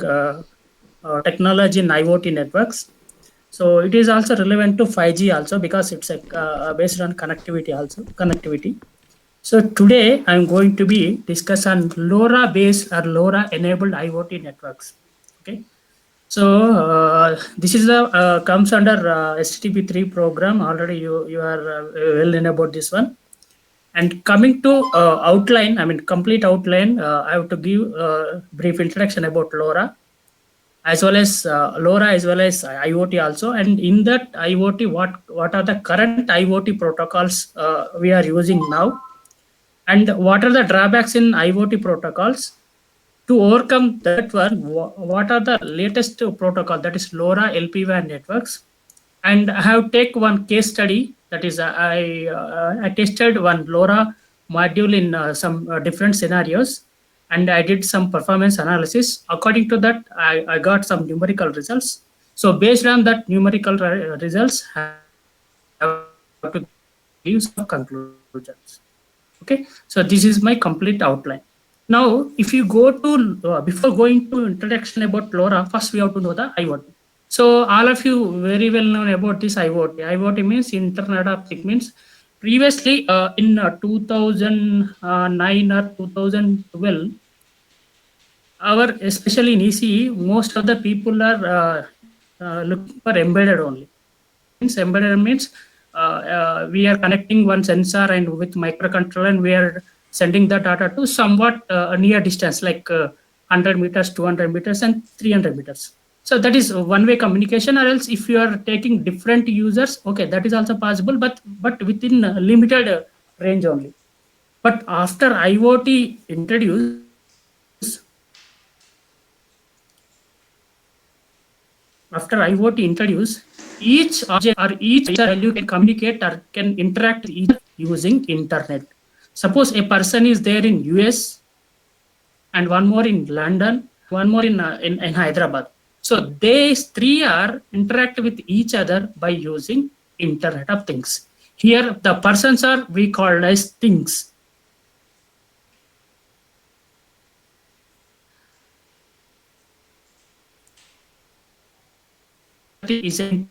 uh, technology in IoT networks. So it is also relevant to 5G also because it's based on connectivity also connectivity. So today I'm going to be discuss on LoRa based or LoRa enabled IoT networks. Okay. So this is the comes under HTTP3 program. Already you are well in about this one. And coming to outline, I mean complete outline. I have to give brief introduction about LoRa as well as LoRa as well as IoT also. And in that IoT, what are the current IoT protocols we are using now, and what are the drawbacks in IoT protocols? To overcome that one, what are the latest protocol that is LoRa LPWAN networks? And I have take one case study that is I tested one LoRa module in some different scenarios, and I did some performance analysis. According to that, I got some numerical results. So based on that numerical results, I have to give some conclusions. Okay, so this is my complete outline. Now, if you go to before going to introduction about LoRa, first we have to know the IoT. So all of you very well known about this IoT. IoT means Internet of Things. Means previously in 2009 or 2012, our especially in ECE, most of the people are looking for embedded only. Means embedded means we are connecting one sensor and with microcontroller, and we are sending the data to somewhat near distance like 100 meters, 200 meters, and 300 meters. So that is one way communication. Or else if you are taking different users, okay, that is also possible, but within limited range only. But after IoT introduced, each object or each value can communicate or can interact with each other using internet. Suppose a person is there in US and one more in London, one more in Hyderabad. So these three are interact with each other by using Internet of Things. Here the persons are we called as things. Is an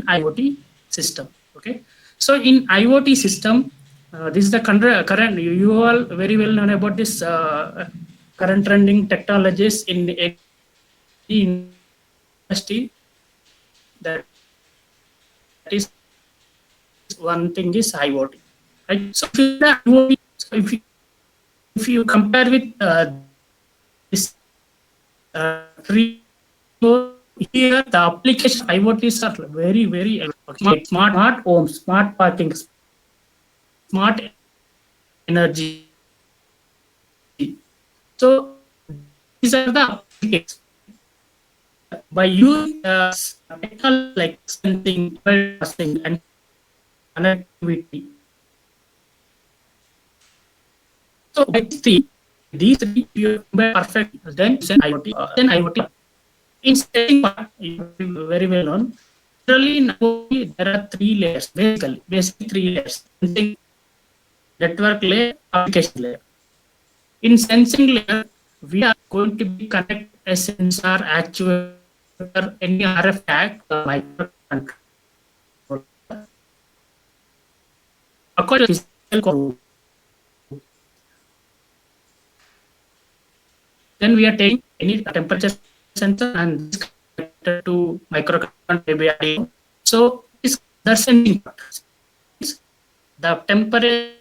IoT system. Okay, so in IoT system, this is the current. You all very well known about this current trending technologies in the industry. That is one thing is IoT. Right. So if you compare with this three, here the application IoTs are very smart homes, smart parking, smart energy. So these are the applications by using technology like sensing, processing, and connectivity. So by these three you perfect. Then IoT. Then IoT. In setting part, you very well known. Generally, in IoT, there are three layers. Basically three layers: sensing, network layer, application layer. In sensing layer, we are going to be connect a sensor, actuator, any RF tag, microcontroller. According to physical code, then we are taking any temperature sensor and connected to microcontroller, maybe audio. So is the sensing part. The temperature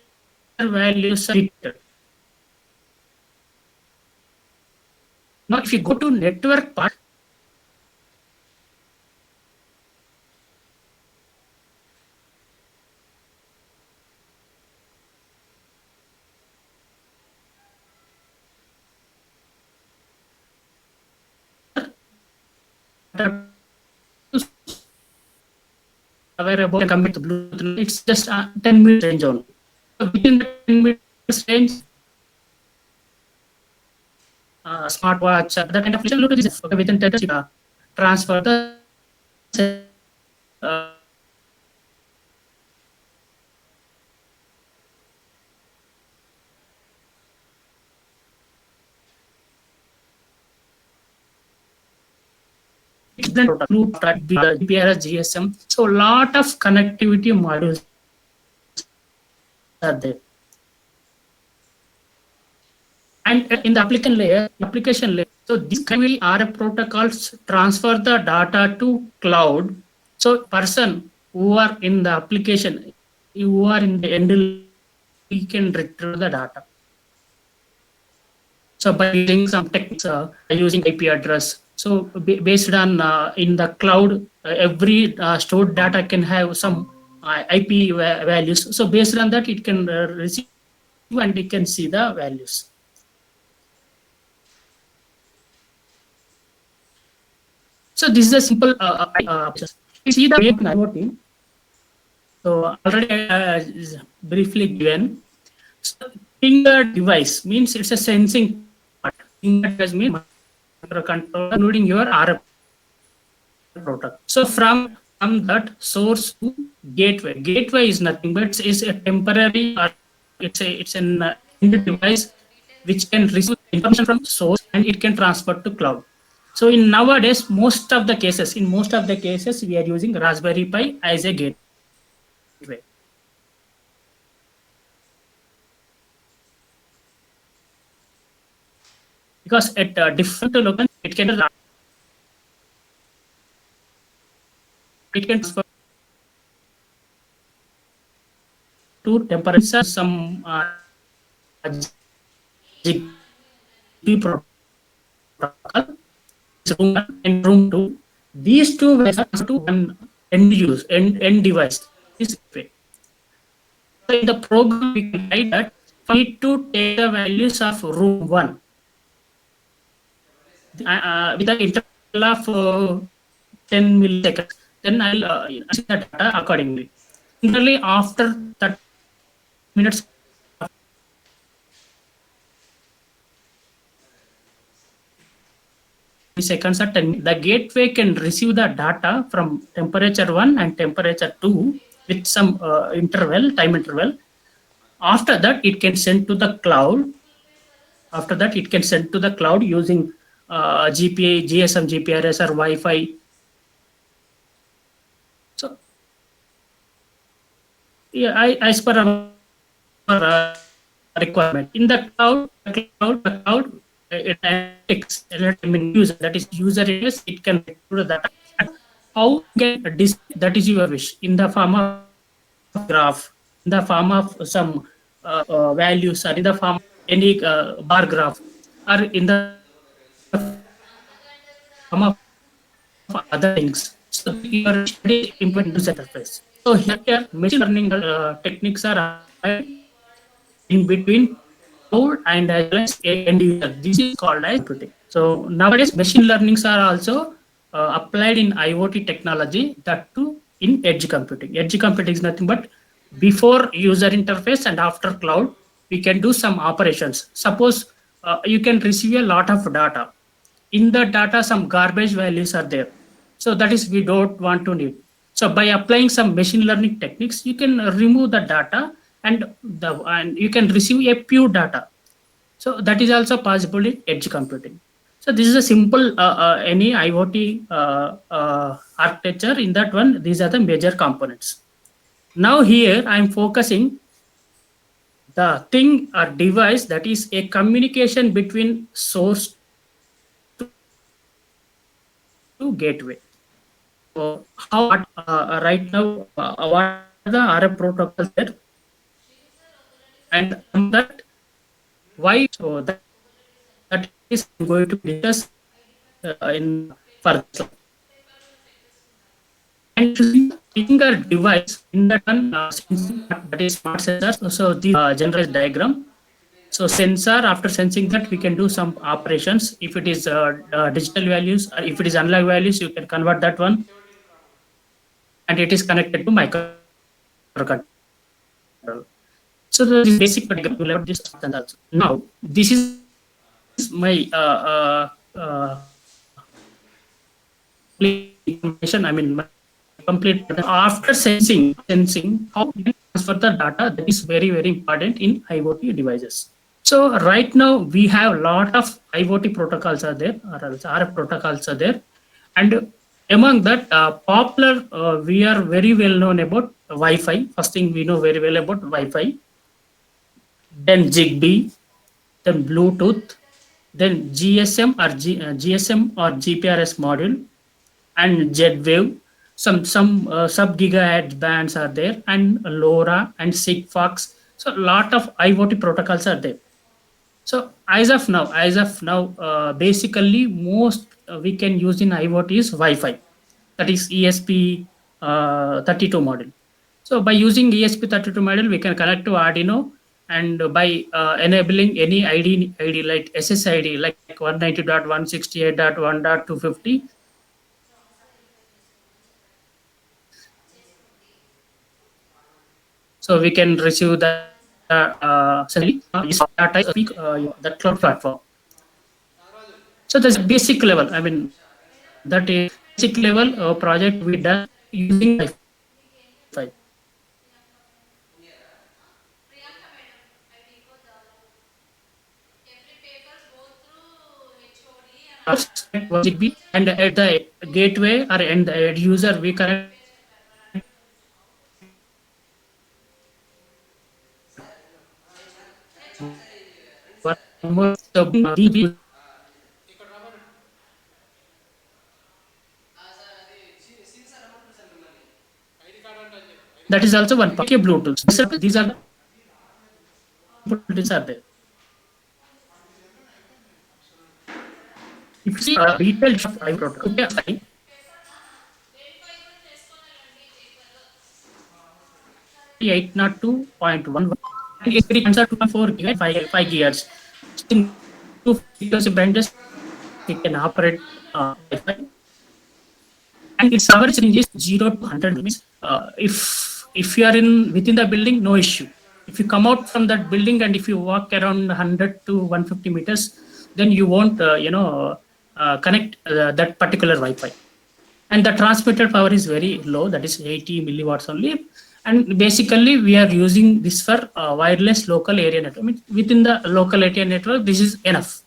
values are detected. Now, if you go to network part, aware about commit to Bluetooth, it's just a 10 minute range only. So within the 10 minutes range, smartwatch, that kind of Bluetooth is within 10 minutes, transfer the uh, GPRS, GSM. So a lot of connectivity modules are there. And in the application layer, so these will RF protocols transfer the data to cloud. So person who are in the application, who are in the end, we can retrieve the data. So by using some techniques, using IP address. So based on in the cloud, every stored data can have some IP values. So based on that, it can receive and it can see the values. So this is a simple. You see the IoT. So already briefly given. So finger device means it's a sensing part. Finger device means microcontroller, including your RF product. So from that source to gateway. Gateway is nothing but is a temporary or it's an end device which can receive information from source and it can transfer to cloud. So in nowadays, in most of the cases, we are using Raspberry Pi as a gateway. Because at different locations, it can transfer to temperature some GP protocol room and room 2. These two are to one end device. This way. So in the program, we can write that we need to take the values of room 1 with the interval of 10 milliseconds. Then I'll see the data accordingly. Similarly, after 30 minutes seconds or 10, the gateway can receive the data from temperature 1 and temperature 2 with some time interval. After that, it can send to the cloud. After that, it can send to the cloud using GPA, GSM, GPRS, or Wi-Fi. So, yeah, as per our requirement in the cloud, it takes user, that is user interface. It can do that. How get that is your wish in the form of graph, in the form of some values, or in the form of any bar graph, or in the form of other things. So your study implement user interface. So here machine learning techniques are in between cloud and as well as end user. This is called as computing. So nowadays machine learnings are also applied in IoT technology, that too in edge computing. Edge computing is nothing but before user interface and after cloud, we can do some operations. Suppose you can receive a lot of data. In the data, some garbage values are there. So that is we don't want to need. So by applying some machine learning techniques, you can remove the data and you can receive a pure data. So that is also possible in edge computing. So this is a simple any IoT architecture. In that one, these are the major components. Now here I am focusing the thing or device that is a communication between source to gateway. So how right now what are the RF protocols there, and from that why, so that is going to discuss in further. And taking a device in that one that is smart sensor. So the general diagram. So sensor, after sensing that, we can do some operations. If it is digital values, or if it is analog values, you can convert that one, and it is connected to microcontroller. So this is basic diagram. We'll have this also. Now this is my information. I mean, my complete after sensing how we transfer the data. That is very important in IoT devices. So right now we have a lot of IoT protocols are there, or else RF protocols are there, and Among that, popular, we are very well known about Wi-Fi. First thing we know very well about Wi-Fi, then Zigbee, then Bluetooth, then GSM or GPRS module, and Z-Wave. Some sub gigahertz bands are there, and LoRa and Sigfox. So a lot of IoT protocols are there. So as of now, basically most we can use in IoT is Wi-Fi, that is ESP32 model. So by using ESP32 model, we can connect to Arduino, and by enabling any ID like SSID like 190.168.1.250. So we can receive the data that cloud platform. So there's a basic level. I mean, that is basic level project we done using Wi-Fi. Zigbee, and at the gateway or end the end user we connect one more that is also one part. Okay, Bluetooth. These are the possibilities are there. If you see retail shop I product, okay, 802.11 and it answer 2.4 gigahertz, 5 gigahertz. So in two frequency bands, we can operate Wi-Fi, and its coverage range is 0 to 100 means if you are in within the building, no issue. If you come out from that building and if you walk around 100 to 150 meters, then you won't connect that particular Wi-Fi, and the transmitted power is very low, that is 80 milliwatts only. And basically we are using this for wireless local area network. I mean, within the local area network this is enough.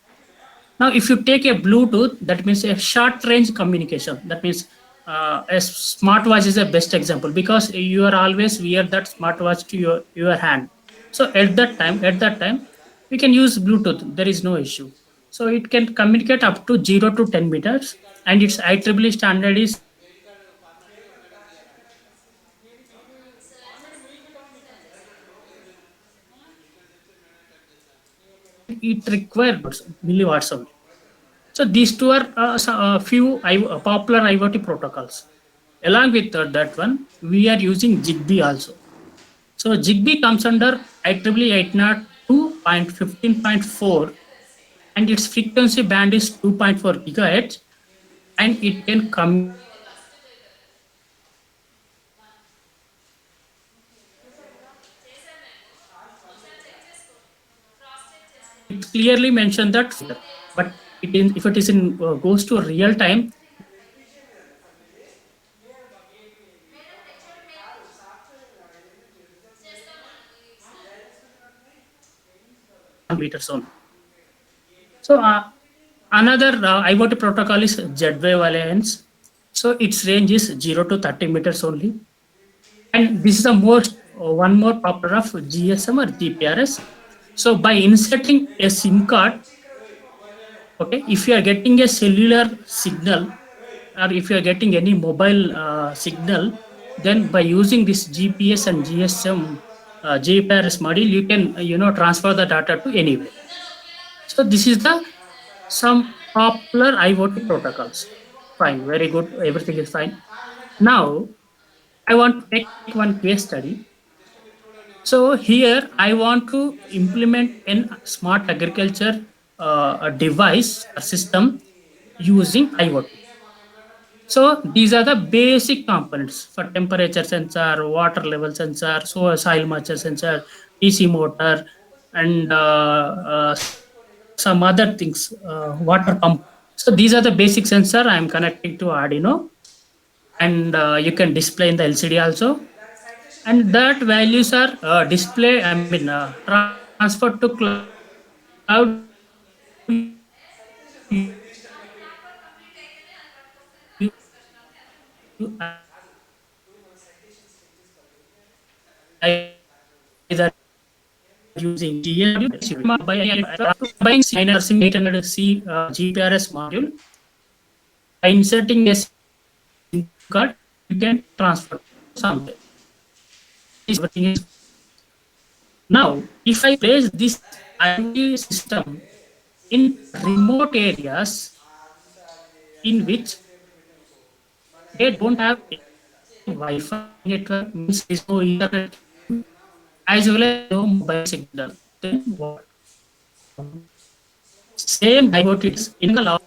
Now, if you take a Bluetooth, that means a short range communication. That means a smartwatch is the best example, because you are always wear that smartwatch to your hand. So at that time, we can use Bluetooth. There is no issue. So it can communicate up to 0 to 10 meters, and its IEEE standard is it requires milliwatts only. So these two are few popular IoT protocols. Along with that one, we are using Zigbee also. So Zigbee comes under IEEE 802.15.4, and its frequency band is 2.4 gigahertz, and it can it clearly mentioned that, but if it is in goes to real time meters only. So another IoT protocol is Z-Wave Alliance. So its range is 0 to 30 meters only. And this is the most one more popular of GSM or GPRS. So by inserting a SIM card, okay, if you are getting a cellular signal, or if you are getting any mobile signal, then by using this GPS and GSM GPRS module, you can transfer the data to anywhere. So this is the some popular IoT protocols. Fine, very good. Everything is fine. Now I want to take one case study. So here I want to implement an smart agriculture a device, a system using IoT. So these are the basic components for temperature sensor, water level sensor, so soil moisture sensor, DC motor, and some other things, water pump. So these are the basic sensor I am connecting to Arduino, and you can display in the LCD also. And that values are transferred to cloud using either using GA buying 800C GPRS module. By inserting a SIM card, you can transfer somewhere. Everything is now. If I place this IoT system in remote areas in which they don't have Wi-Fi network, means there is no internet as well as no mobile signal, then what? Same IoT is in the law.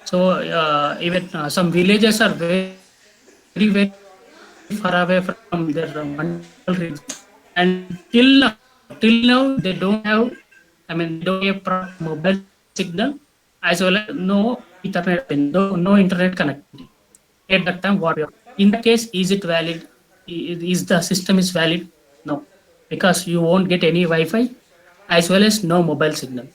So even some villages are very very far away from their mandal region, and till now they don't have. I mean, they don't have mobile signal as well as no internet, no internet connectivity. At that time, what we are in that case, is it valid? Is the system is valid? No, because you won't get any Wi-Fi as well as no mobile signal.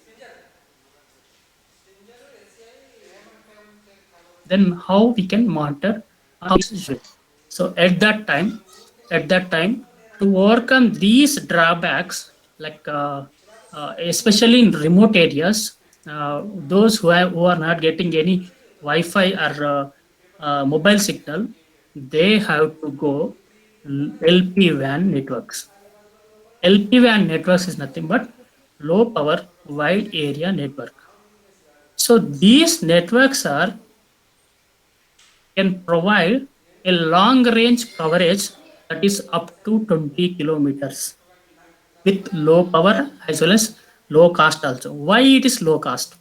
Then how we can monitor how this is used. So at that time, to overcome these drawbacks, like especially in remote areas, those who are not getting any Wi-Fi or mobile signal, they have to go LP-WAN networks. LP-WAN networks is nothing but low power wide area network. So these networks are can provide a long range coverage that is up to 20 kilometers with low power as well as low cost also. Why it is low cost?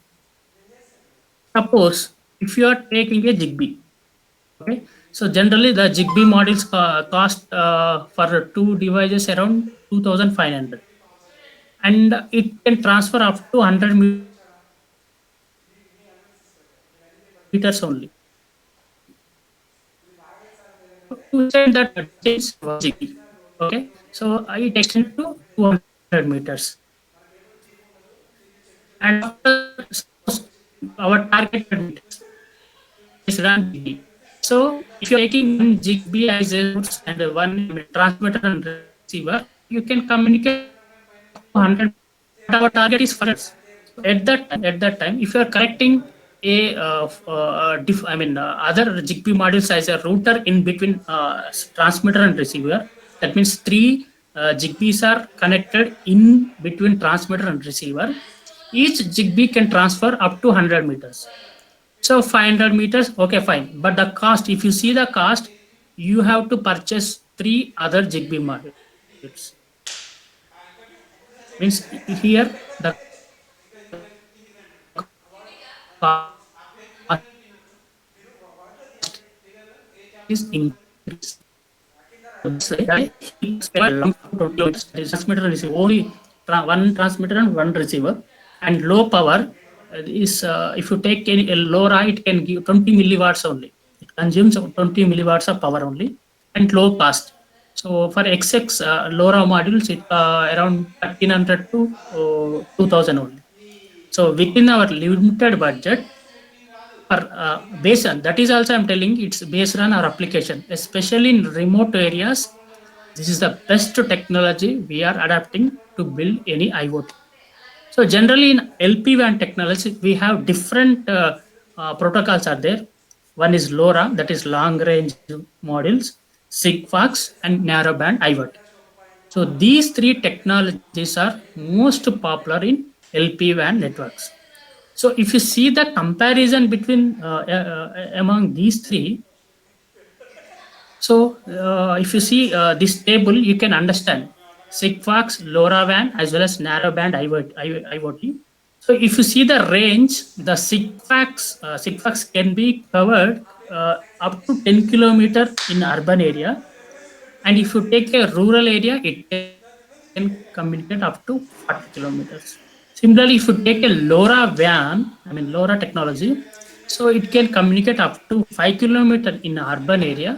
Suppose if you are taking a Zigbee, okay, so generally the Zigbee models cost for two devices around 2500, and it can transfer up to 100 meters only. To send that change Zigbee, okay, so it extends to 200 meters. And after our targeted meters is run Zigbee. So if you're taking one Zigbee as a source and one transmitter and receiver, you can communicate up to 100. Our target is for us. So at that time, if you are connecting a other Zigbee modules as a router in between transmitter and receiver, that means three Zigbees are connected in between transmitter and receiver. Each Zigbee can transfer up to 100 meters. So 500 meters, okay, fine. But the cost, if you see the cost, you have to purchase three other Zigbee modules. Means here the cost is increased. Transmitter and receiver, only one transmitter and one receiver, and low power is if you take any LoRa, it can give 20 milliwatts only. It consumes 20 milliwatts of power only, and low cost. So for XX LoRa modules, it around 1300 to 2000 only. So within our limited budget, based on that is also I'm telling it's based on our application, especially in remote areas. This is the best technology we are adapting to build any IoT. So generally in LPWAN technology, we have different protocols are there. One is LoRa, that is long range modules, Sigfox, and narrowband IoT. So these three technologies are most popular in LPWAN networks. So if you see the comparison between among these three, so if you see this table, you can understand Sigfox, LoRaWAN, as well as narrowband IoT. So if you see the range, the Sigfox can be covered up to 10 kilometer in urban area, and if you take a rural area, it can communicate up to 40 kilometers. Similarly, if you take a LoRaWAN, I mean LoRa technology, so it can communicate up to 5 kilometer in urban area,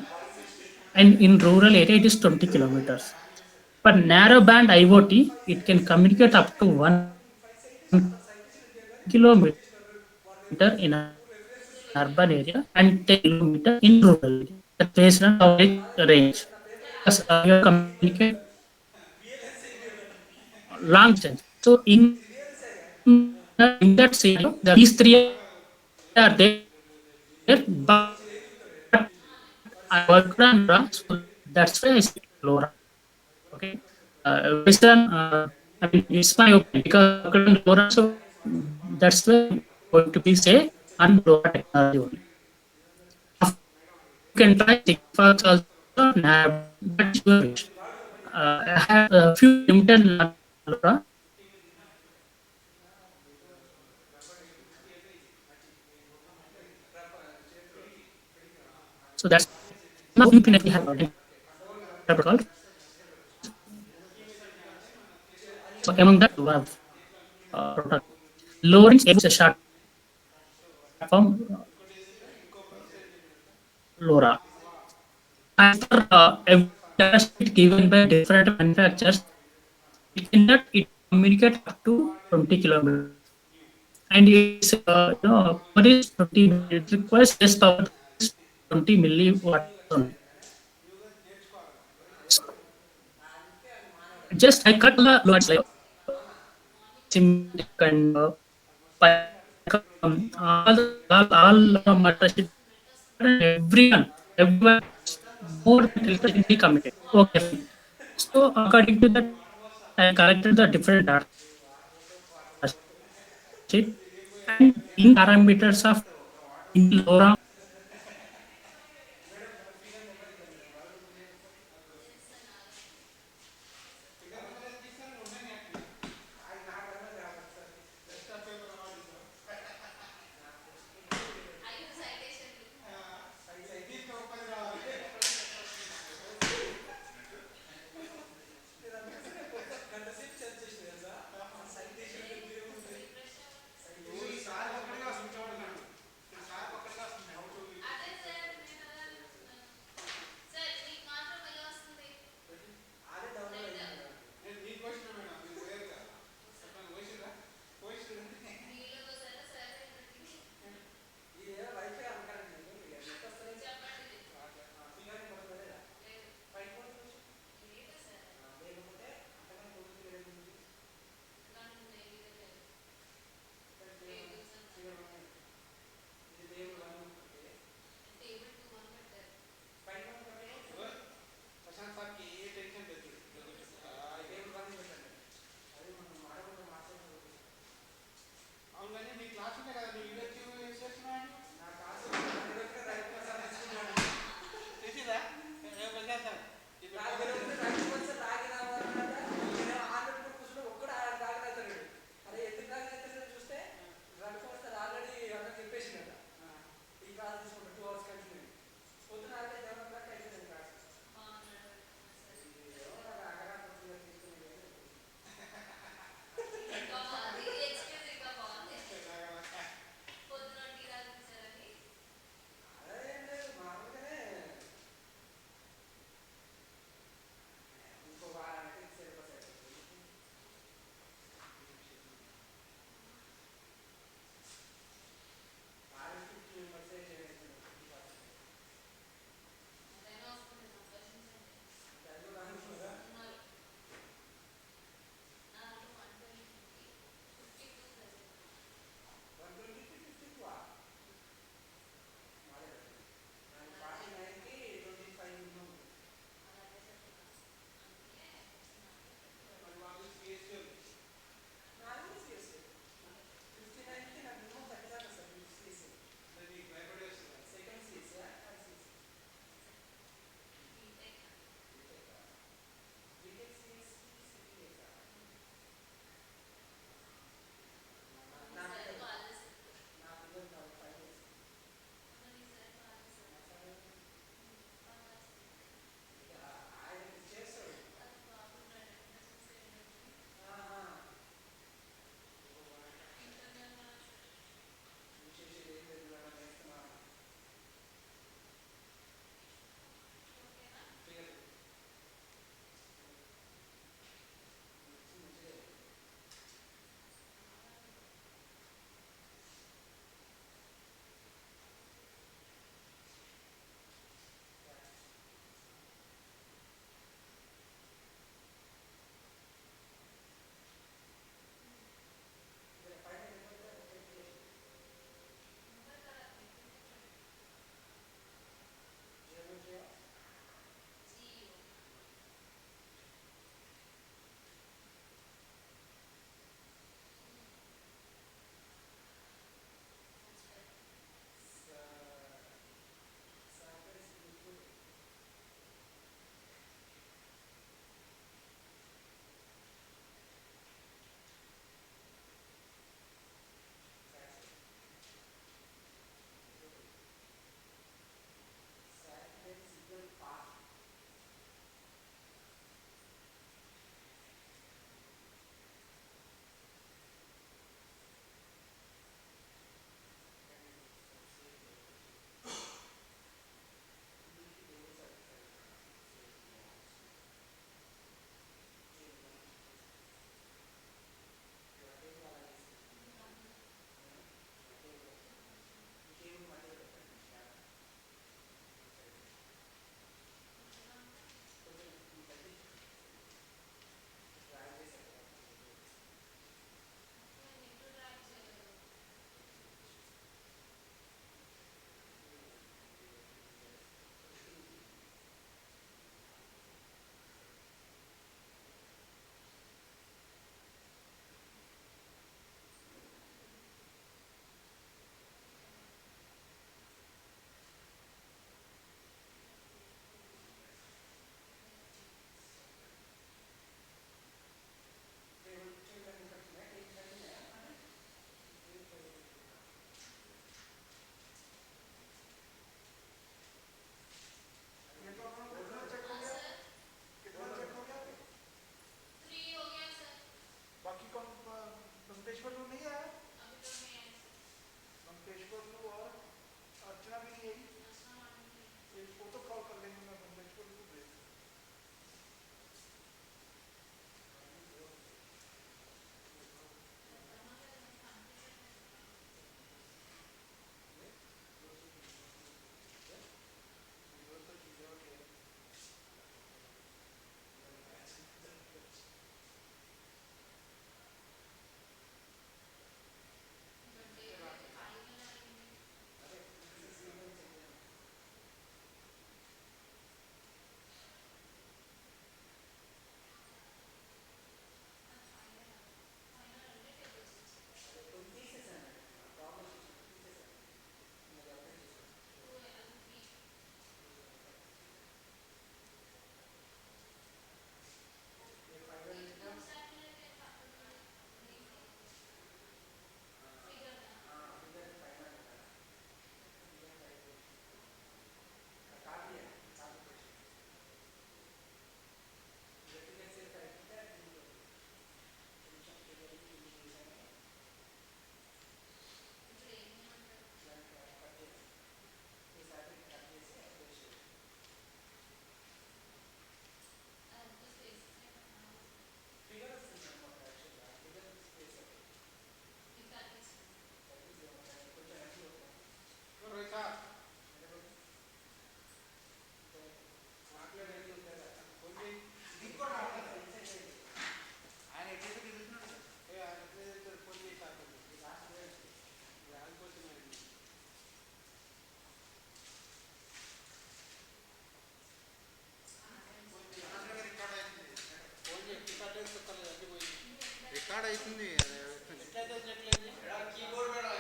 and in rural area it is 20 kilometers. For narrowband IoT, it can communicate up to 1 kilometer in urban area. urban area and 10 kilometer in rural area. That's based on coverage range. Because you communicate long distance. So in that scenario, these three are there, but I worked on LoRa, so that's why I selected LoRa. Okay, based on I mean it's my opinion because I worked on LoRa, so that's why I'm going to be say on LoRa technology only. Of course, you can try Sigfox also, NAB, but it's your wish. I have a few limited knowledge on LoRa. So that's one of the we have protocol. So among that, you have protocol. Lowering a short platform LoRa. As per every data sheet given by different manufacturers, it communicate up to 20 kilometers. And its power is 20. It requires less power, 20 milliwatt only. So just I cut the loads like Symantec and all matter everyone more than electricity committed. Okay, fine. So according to that, I collected the different data sheet and in parameters of in LoRa.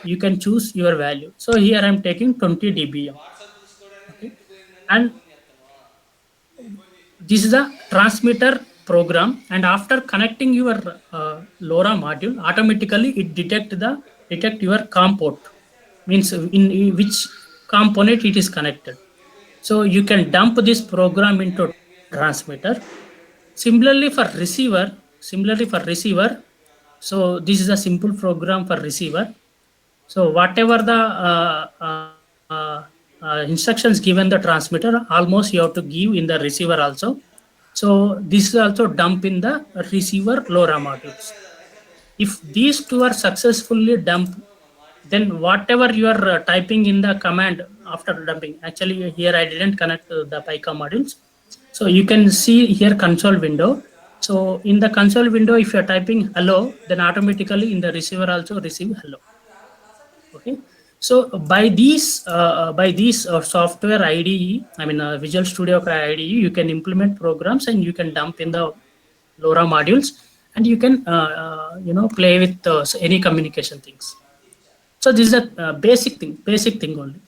you can choose your value. So here I'm taking 20 dBm. Okay, and this is a transmitter program, and after connecting your LoRa module, automatically it detect your COM port, means in which component it is connected. So you can dump this program into transmitter. Similarly for receiver, so this is a simple program for receiver. So whatever the instructions given the transmitter, almost you have to give in the receiver also. So this is also dump in the receiver LoRa modules. If these two are successfully dumped, then whatever you are typing in the command after dumping, actually here I didn't connect the PyCom modules. So you can see here console window. So in the console window, if you are typing hello, then automatically in the receiver also receive hello. Okay. So by these software IDE, I mean Visual Studio IDE, you can implement programs and you can dump in the LoRa modules, and you can play with any communication things. So this is a basic thing only.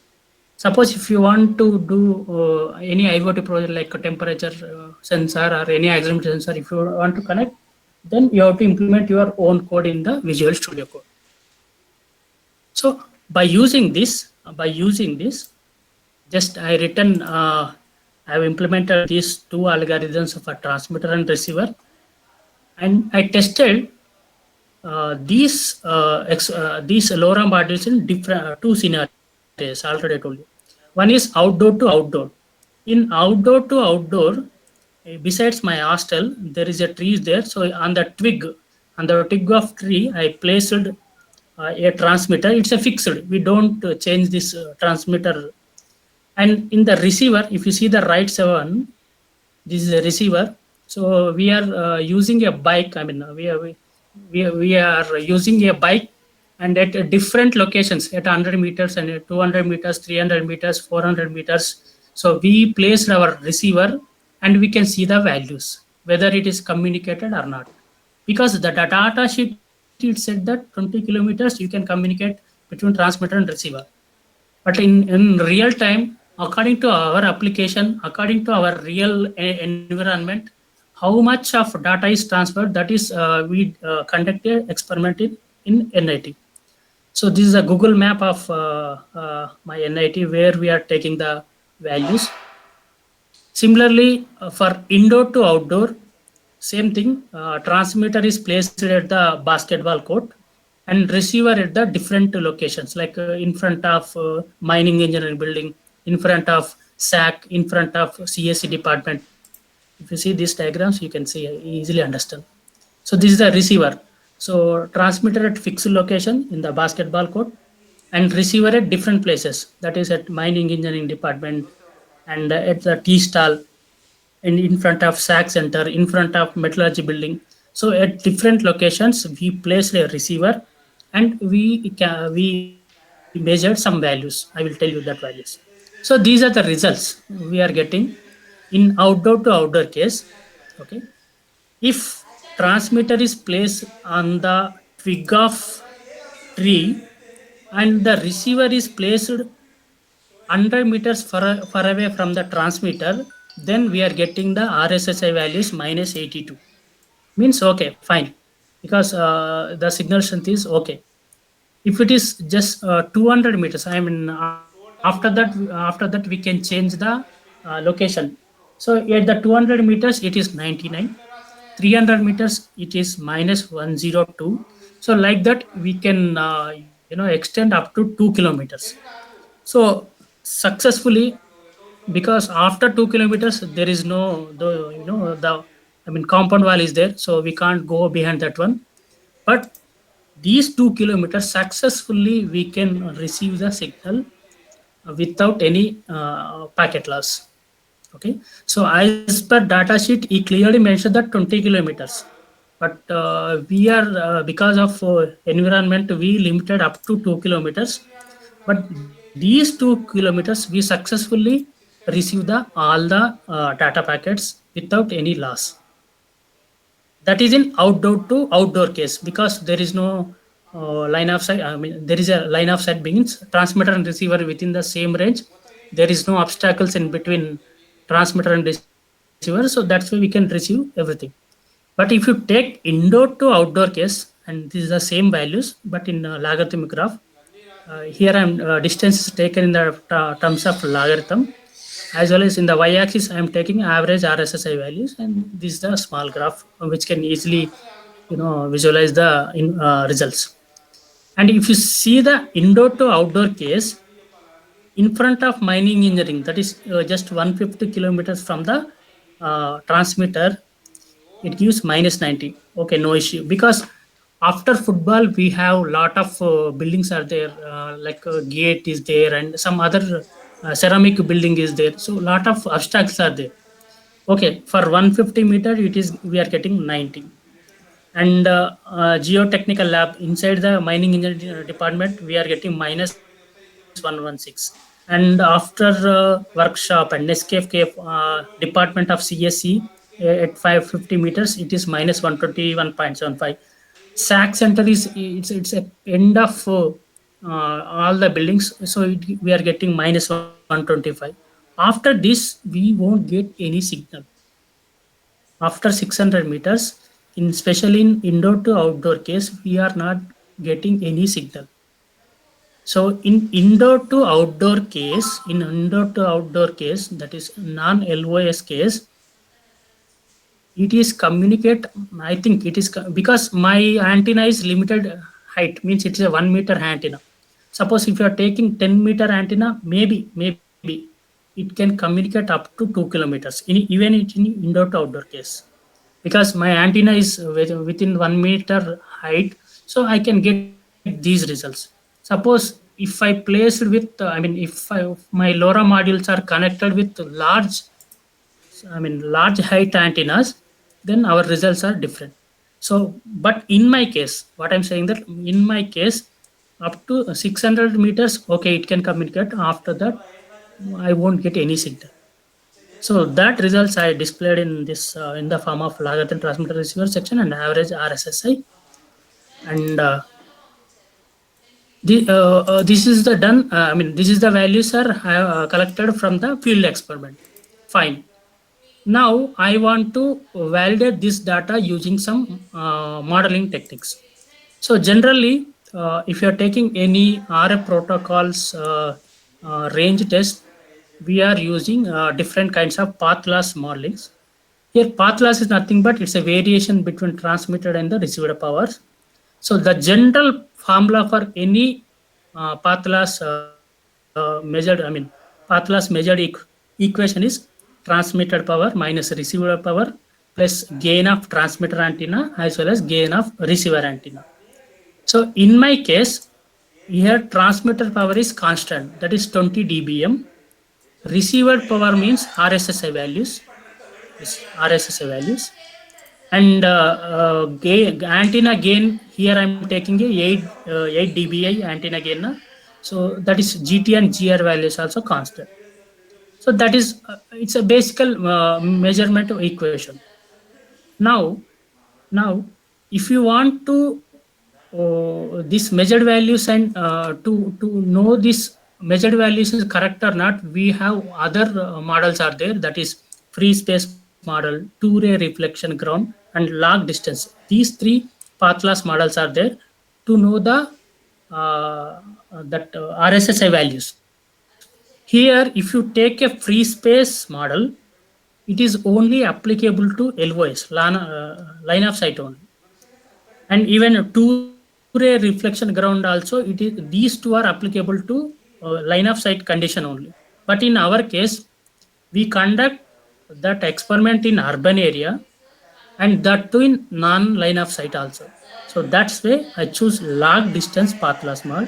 Suppose if you want to do any IoT project like a temperature sensor or any accelerometer sensor, if you want to connect, then you have to implement your own code in the Visual Studio Code. So by using this, just I've implemented these two algorithms of a transmitter and receiver, and I tested these LoRa modules in different two scenarios. Already I told you. One is outdoor to outdoor. In outdoor to outdoor, besides my hostel, there is a tree there. So on the twig of tree, I placed a transmitter. It's a fixed. We don't change this transmitter. And in the receiver, if you see the right seven, this is a receiver. So we are using a bike. I mean, we are using a bike, and at different locations at 100 meters and at 200 meters, 300 meters, 400 meters. So we placed our receiver, and we can see the values whether it is communicated or not, because the data sheet it said that 20 kilometers you can communicate between transmitter and receiver. But in real time, according to our application, according to our real environment, how much of data is transferred, that is we conducted experiment in NIT. So this is a Google map of my NIT where we are taking the values. Similarly, for indoor to outdoor, same thing. Transmitter is placed at the basketball court, and receiver at the different locations, like in front of mining engineering building, in front of SAC, in front of CSC department. If you see these diagrams, you can see easily understand. So this is the receiver. So transmitter at fixed location in the basketball court, and receiver at different places. That is at mining engineering department, and at the tea stall, and in front of SAC center, in front of metallurgy building. So at different locations, we placed a receiver, and we measured some values. I will tell you that values. So these are the results we are getting in outdoor to outdoor case. Okay, if transmitter is placed on the twig of tree, and the receiver is placed 100 meters far away from the transmitter, then we are getting the RSSI values minus 82. Means okay, fine, because the signal strength is okay. If it is just 200 meters, I mean, after that we can change the location. So at the 200 meters, it is 99. 300 meters, it is minus 102. So like that, we can extend up to 2 kilometers. So successfully, because after 2 kilometers there is no the I mean compound wall is there, so we can't go behind that one. But these 2 kilometers successfully we can receive the signal without any packet loss. Okay, so as per data sheet, he clearly mentioned that 20 kilometers, but we are because of environment, we limited up to 2 kilometers. But these 2 kilometers we successfully receive the all the data packets without any loss. That is in outdoor to outdoor case, because there is no line of sight. I mean, there is a line of sight means transmitter and receiver within the same range. There is no obstacles in between transmitter and receiver, so that's why we can receive everything. But if you take indoor to outdoor case, and this is the same values, but in logarithmic graph, here I'm distance is taken in the terms of logarithm, as well as in the y-axis I am taking average RSSI values, and this is the small graph which can easily visualize the results. And if you see the indoor to outdoor case, in front of mining engineering, that is just 150 kilometers from the transmitter, it gives minus 90. Okay, no issue, because after football we have lot of buildings are there, like gate is there and some other ceramic building is there, so lot of obstacles are there. Okay, for 150-meter it is we are getting 90. And geotechnical lab inside the mining engineering department we are getting minus 116. And after workshop and Nescafe department of CSE, at 550 meters it is minus 121.75. SAC center is it's a end of all the buildings, so we are getting minus 125. After this we won't get any signal. After 600 meters, in especially in indoor to outdoor case, we are not getting any signal. So in indoor to outdoor case, that is non-LOS case, it is communicate. I think it is because my antenna is limited height, means it is a 1 meter antenna. Suppose if you are taking 10-meter antenna, maybe it can communicate up to 2 kilometers even in indoor to outdoor case, because my antenna is within 1 meter height, so I can get these results. Suppose if I placed with if my LoRa modules are connected with large height antennas, then our results are different. So but in my case, what I'm saying that in my case, up to 600 meters, okay, it can communicate. After that I won't get any signal. So that results I displayed in this in the form of logarithm transmitter receiver section and average RSSI. And this is the done. This is the values are collected from the field experiment. Fine. Now I want to validate this data using some modeling techniques. So generally, if you are taking any RF protocols range test, we are using different kinds of path loss modelings. Here, path loss is nothing but it's a variation between transmitted and the received powers. So the general formula for any path loss path loss measured equation is transmitted power minus received power plus gain of transmitter antenna as well as gain of receiver antenna. So in my case, here transmitter power is constant, that is 20 dBm. Received power means RSSI values, RSSI values. And antenna gain, here I'm taking a 8 dBi antenna gain. So that is GT and GR values also constant. So that is it's a basic measurement equation. Now, now if you want to this measured values and to know this measured values is correct or not, we have other models are there, that is free space model, two-ray reflection ground, and log distance. These three path loss models are there to know the RSSI values. Here if you take a free space model, it is only applicable to LOS, line of sight only. And even a two-ray reflection ground also, these two are applicable to line of sight condition only. But in our case, we conduct that experiment in urban area, and that too in non-line of sight also. So that's why I choose log distance path loss model.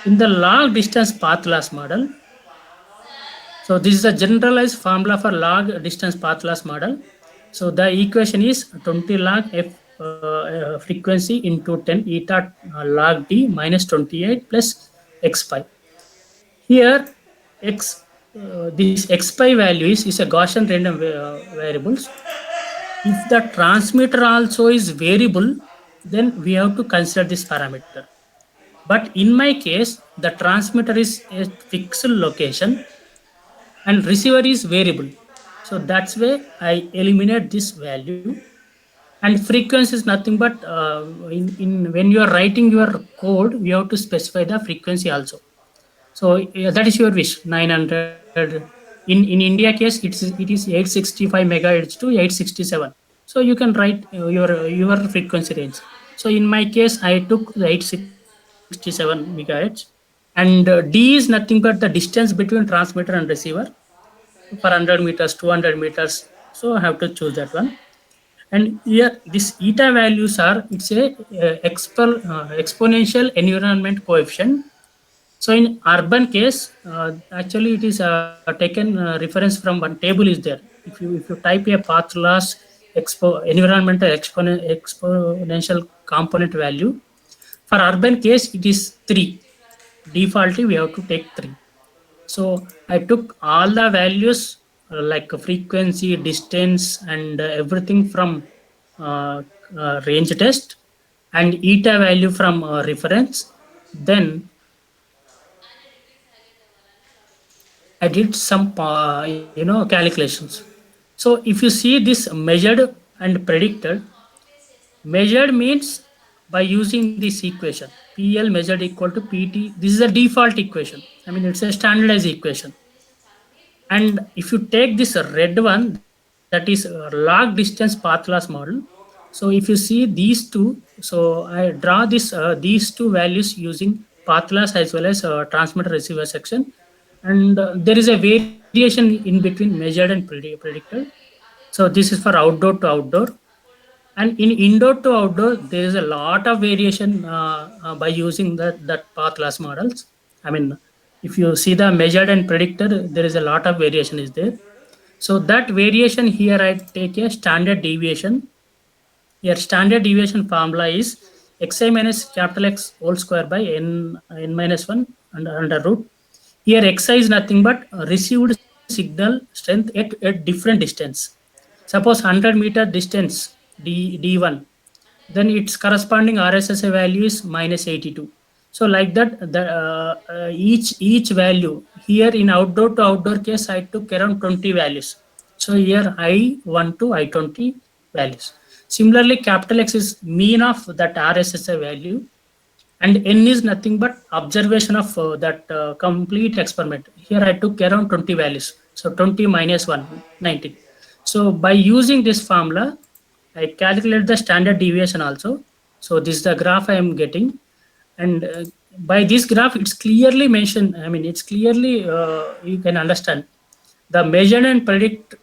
In the log distance path loss model, so this is a generalized formula for log distance path loss model. So the equation is 20 log f frequency into 10 eta log d minus 28 plus x pi. Here this x pi value is a Gaussian random variables. If the transmitter also is variable, then we have to consider this parameter. But in my case, the transmitter is a fixed location and receiver is variable. So that's why I eliminate this value. And frequency is nothing but in when you are writing your code, you have to specify the frequency also. So that is your wish. 900 in India case, it is 865 megahertz to 867. So you can write your frequency range. So in my case, I took the 867 megahertz, and D is nothing but the distance between transmitter and receiver for 100 meters, 200 meters. So I have to choose that one. And here this eta values are, it's a exponential environment coefficient. So in urban case, actually it is taken reference from one table is there. If you type a path loss environmental exponential component value, for urban case it is 3. Defaultly we have to take 3. So I took all the values like frequency, distance, and everything from uh, range test, and eta value from reference. Then I did some calculations. So if you see this measured and predicted, measured means by using this equation, PL measured equal to PT. This is a default equation. I mean, it's a standardized equation. And if you take this red one, that is log distance path loss model. So if you see these two, so I draw these two values using path loss as well as transmitter receiver section. And there is a variation in between measured and predicted. So this is for outdoor to outdoor. And in indoor to outdoor, there is a lot of variation by using that path loss models. I mean, if you see the measured and predicted, there is a lot of variation is there. So that variation here, I take a standard deviation. Your standard deviation formula is xi minus capital X whole square by n minus 1 under root. Here xi is nothing but received signal strength at different distance. Suppose 100 meter distance d1, then its corresponding RSSI value is minus 82. So like that, each value here in outdoor to outdoor case, I took around 20 values. So here I1 to I20 values. Similarly, capital X is mean of that RSSI value, and N is nothing but observation of that complete experiment. Here I took around 20 values. So 20 minus 1, 19. So by using this formula, I calculate the standard deviation also. So this is the graph I am getting. And by this graph, it's clearly mentioned. I mean, it's clearly, you can understand the measure and predict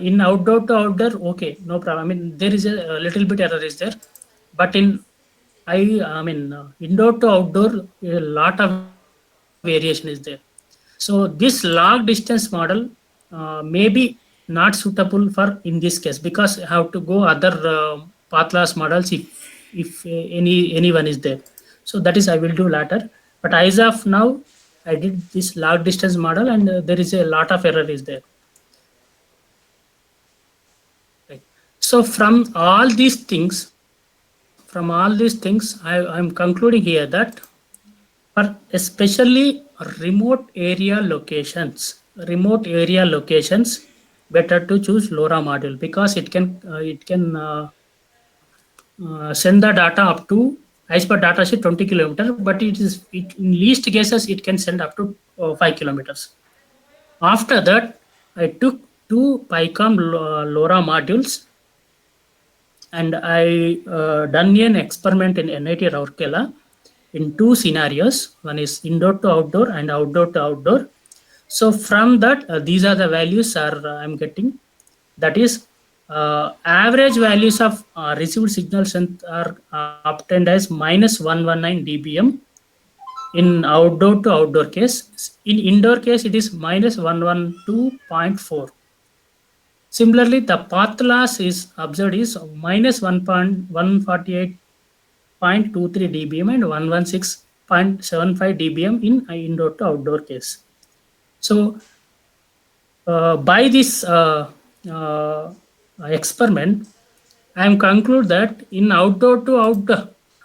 in outdoor to outdoor. Okay, no problem. I mean, there is a little bit error is there, but in I mean, indoor to outdoor, a lot of variation is there. So this log distance model may be not suitable for in this case, because I have to go other path loss models if anyone is there. So that is I will do later. But as of now, I did this log distance model, and there is a lot of error is there. Right. So from all these things, I'm concluding here that for especially remote area locations, better to choose LoRa module, because it can send the data up to, as per data sheet, 20 kilometers, but in least cases it can send up to 5 kilometers. After that, I took two PyCom LoRa modules, and I done an experiment in NIT Rourkela in two scenarios. One is indoor to outdoor and outdoor to outdoor. So from that, these are the values I'm getting. That is, average values of received signal strength are obtained as minus 119 dBm in outdoor to outdoor case. In indoor case, it is minus 112.4. Similarly, the path loss is observed is minus 1.148.23 dBm and 116.75 dBm in indoor to outdoor case. So by this experiment, I am conclude that in outdoor to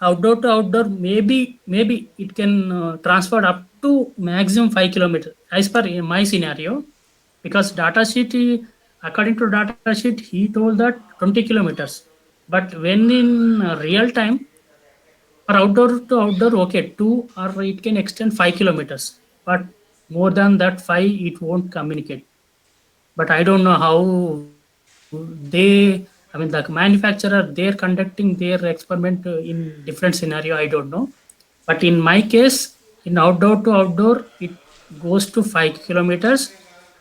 outdoor, maybe it can transfer up to maximum 5 kilometers as per in my scenario, because data sheet according to data sheet he told that 20 kilometers, but when in real time for outdoor to outdoor, okay, two or it can extend 5 kilometers, but more than that five it won't communicate. But I don't know how the manufacturer they're conducting their experiment in different scenario. I don't know, but in my case, in outdoor to outdoor, it goes to 5 kilometers,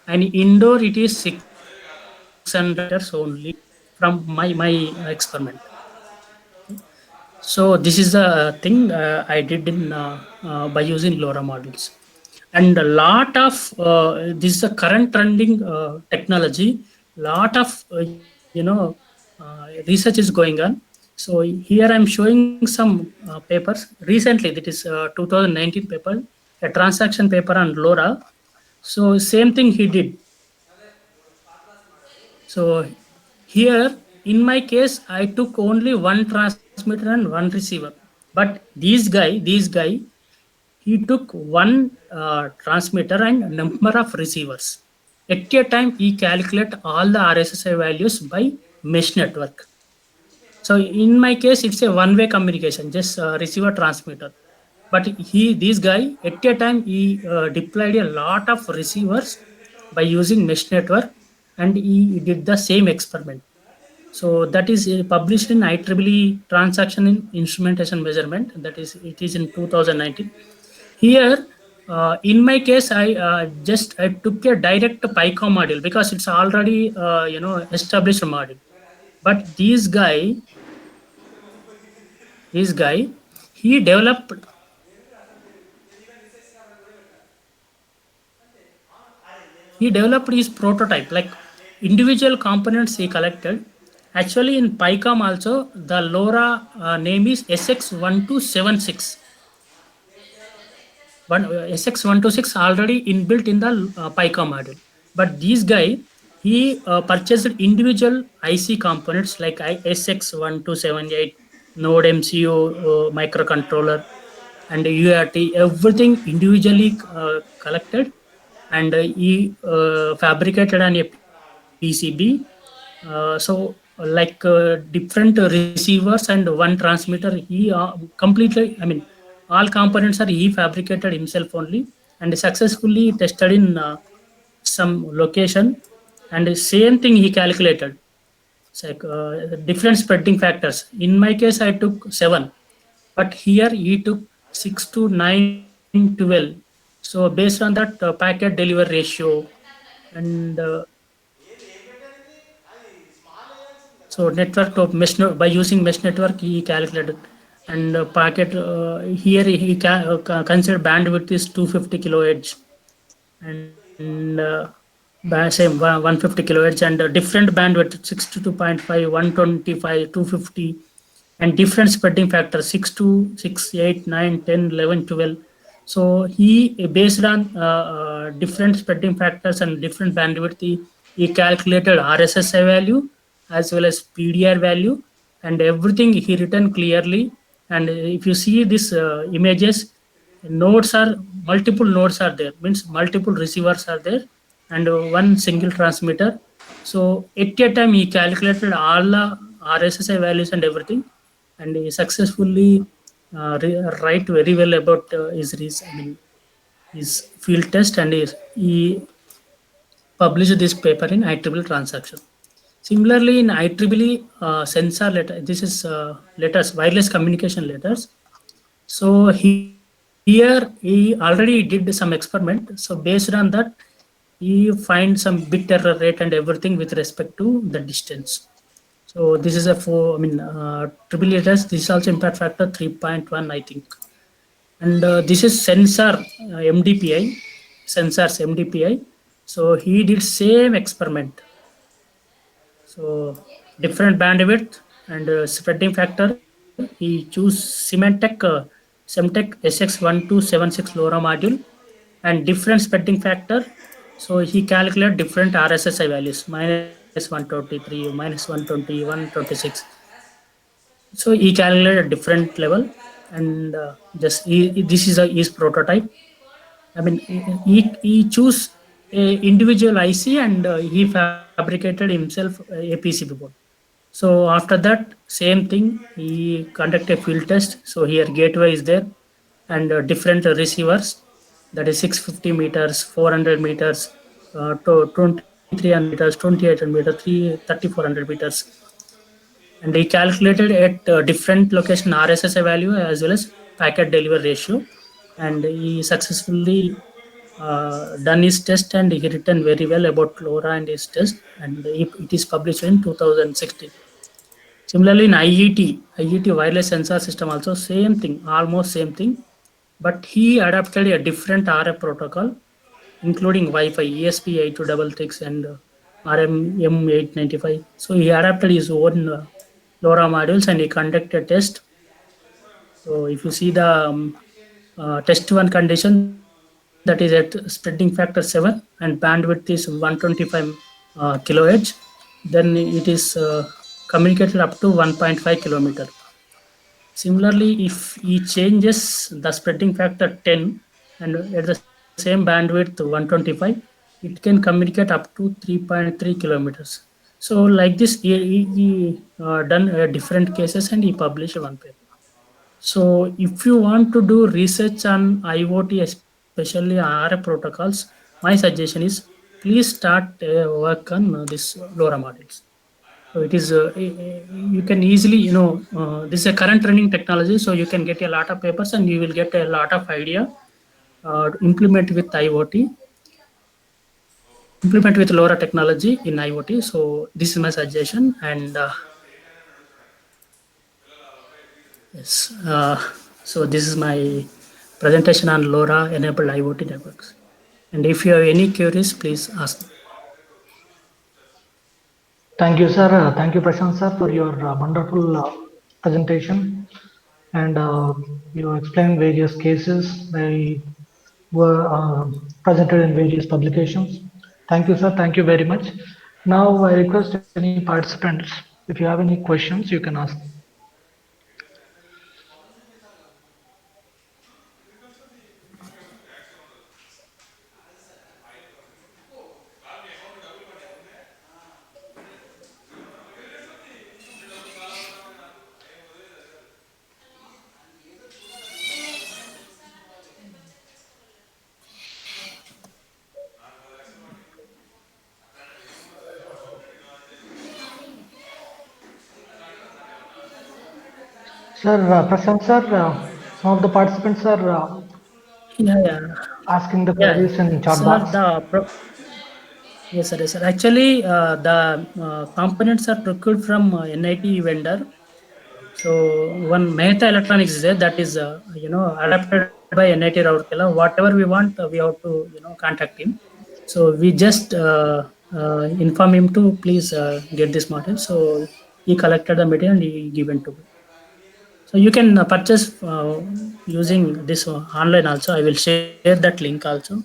and indoor it is 600 meters only from my experiment. So this is the thing I did in by using LoRa models, and a lot of this is a current trending technology. Lot of research is going on. So here I'm showing some papers recently. That is 2019 paper, a transaction paper on LoRa. So same thing he did. So here, in my case, I took only one transmitter and one receiver. But he took one transmitter and number of receivers. At a time, he calculate all the RSSI values by mesh network. So in my case, it's a one-way communication, just receiver transmitter. But this guy, at a time, he deployed a lot of receivers by using mesh network, and he did the same experiment. So that is published in IEEE Transaction in Instrumentation Measurement. That is, it is in 2019. Here, in my case, I took a direct PyCom module because it's already established module. But this guy, he developed his prototype, like individual components he collected. Actually, in PyCom also, the LoRa name is SX1276. SX126 already inbuilt in the PyCom module. But this guy, he purchased individual IC components like SX1278, Node MCU microcontroller, and UART, everything individually collected, and he fabricated on a PCB. So like different receivers and one transmitter, he completely, all components are he fabricated himself only, and successfully tested in some location, and the same thing he calculated. It's like different spreading factors. In my case, I took 7, but here he took 6 to 9, 12. So based on that packet deliver ratio, and so network to mesh by using mesh network he calculated, and packet here he considered bandwidth is 250 kilohertz, and same 150 kilohertz, and different bandwidth 62.5, 125, 250, and different spreading factors 6 to 6, 8, 9, 10, 11, 12. So he based on different spreading factors and different bandwidth, he calculated RSSI value as well as PDR value, and everything he written clearly. And if you see this images, nodes are multiple nodes are there, means multiple receivers are there, and one single transmitter. So at a time he calculated all the RSSI values and everything, and he successfully write very well about his field test, and he published this paper in IEEE transaction. Similarly, in IEEE sensor letter, this is letters, wireless communication letters. So here he already did some experiment. So based on that, he find some bit error rate and everything with respect to the distance. So this is a triple letters. This is also impact factor 3.1, I think. And this is sensor MDPI, sensors MDPI. So he did same experiment. So different bandwidth and spreading factor. He choose Semtech SX1276 LoRa module, and different spreading factor. So he calculate different RSSI values, minus 123, minus 120, 126. So he calculated a different level, and just this is his prototype. I mean, he choose a individual IC, and he fabricated himself a PCB board. So after that, same thing, he conduct a field test. So here gateway is there, and different receivers, that is 650 meters, 400 meters, to 2300 meters, 2800 meters, 3400 meters, and he calculated at different location RSSI value as well as packet delivery ratio, and he successfully done his test, and he written very well about LoRa and his test, and it is published in 2016. Similarly, in IET wireless sensor system also same thing, almost same thing, but he adapted a different RF protocol, including Wi-Fi, ESP8266 and RMM895. So he adapted his own LoRa modules, and he conducted test. So if you see the test one condition, that is at spreading factor 7 and bandwidth is 125 kilohertz, then it is communicated up to 1.5 kilometer. Similarly, if he changes the spreading factor 10 and at the same bandwidth 125, it can communicate up to 3.3 kilometers. So like this, he done different cases, and he published one paper. So if you want to do research on IoT, especially RF protocols, my suggestion is please start work on this LoRa models. So it is you can easily, this is a current running technology, so you can get a lot of papers, and you will get a lot of idea to implement with IoT, implement with LoRa technology in IoT. So this is my suggestion, and yes, so this is my presentation on LoRa enabled IoT networks. And if you have any queries, please ask. Thank you, sir. Thank you, Prashant, sir, for your wonderful presentation. And you explained various cases. They were presented in various publications. Thank you, sir. Thank you very much. Now, I request any participants, if you have any questions, you can ask. Sir, Prashant, sir, some of the participants are Yeah, yeah, asking the yeah. queries in chat Sir, box. yes, sir, yes, sir. Actually, the components are procured from NIT vendor. So one Mehta Electronics is there, that is adapted by NIT Rourkela. Whatever we want, we have to contact him. So we just inform him to please get this model. So he collected the material and he given to me. So you can purchase using this online also. I will share that link also.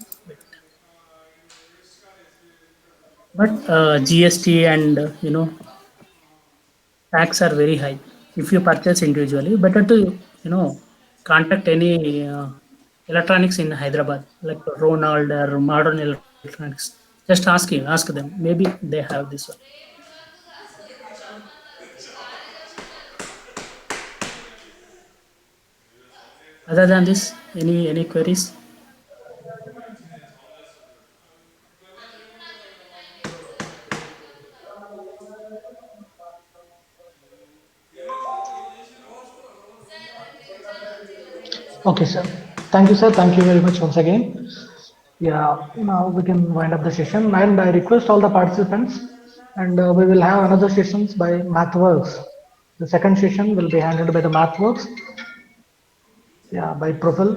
But GST and tax are very high. If you purchase individually, better to contact any electronics in Hyderabad, like Ronald or Modern Electronics. Just ask them. Maybe they have this one. Other than this, any queries? Okay, sir. Thank you, sir. Thank you very much once again. Yeah, now we can wind up the session, and I request all the participants, and we will have another sessions by MathWorks. The second session will be handled by the MathWorks, yeah, by Profil.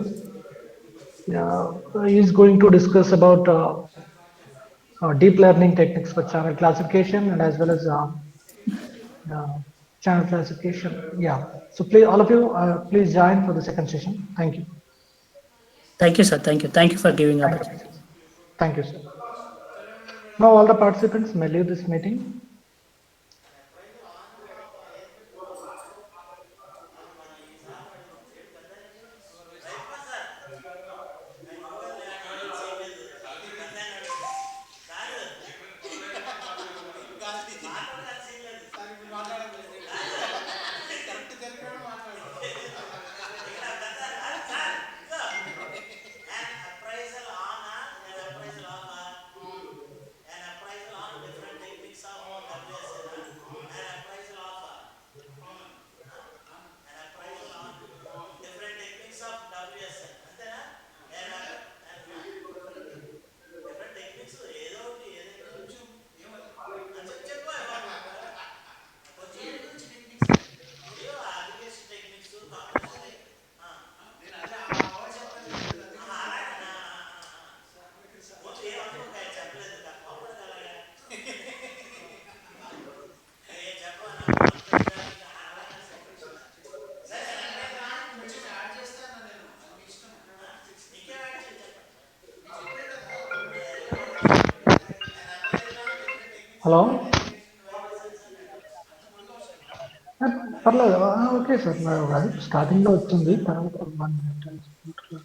Yeah, he is going to discuss about deep learning techniques for channel classification and as well as channel classification. Yeah, so please, all of you, please join for the second session. Thank you. Thank you, sir. Thank you. Thank you for giving Thank you. opportunity. Thank you, sir. Now all the participants may leave this meeting. Hello. పర్లేదు. Okay sir. అది స్టార్టింగ్లో వచ్చింది, తర్వాత 1 minute.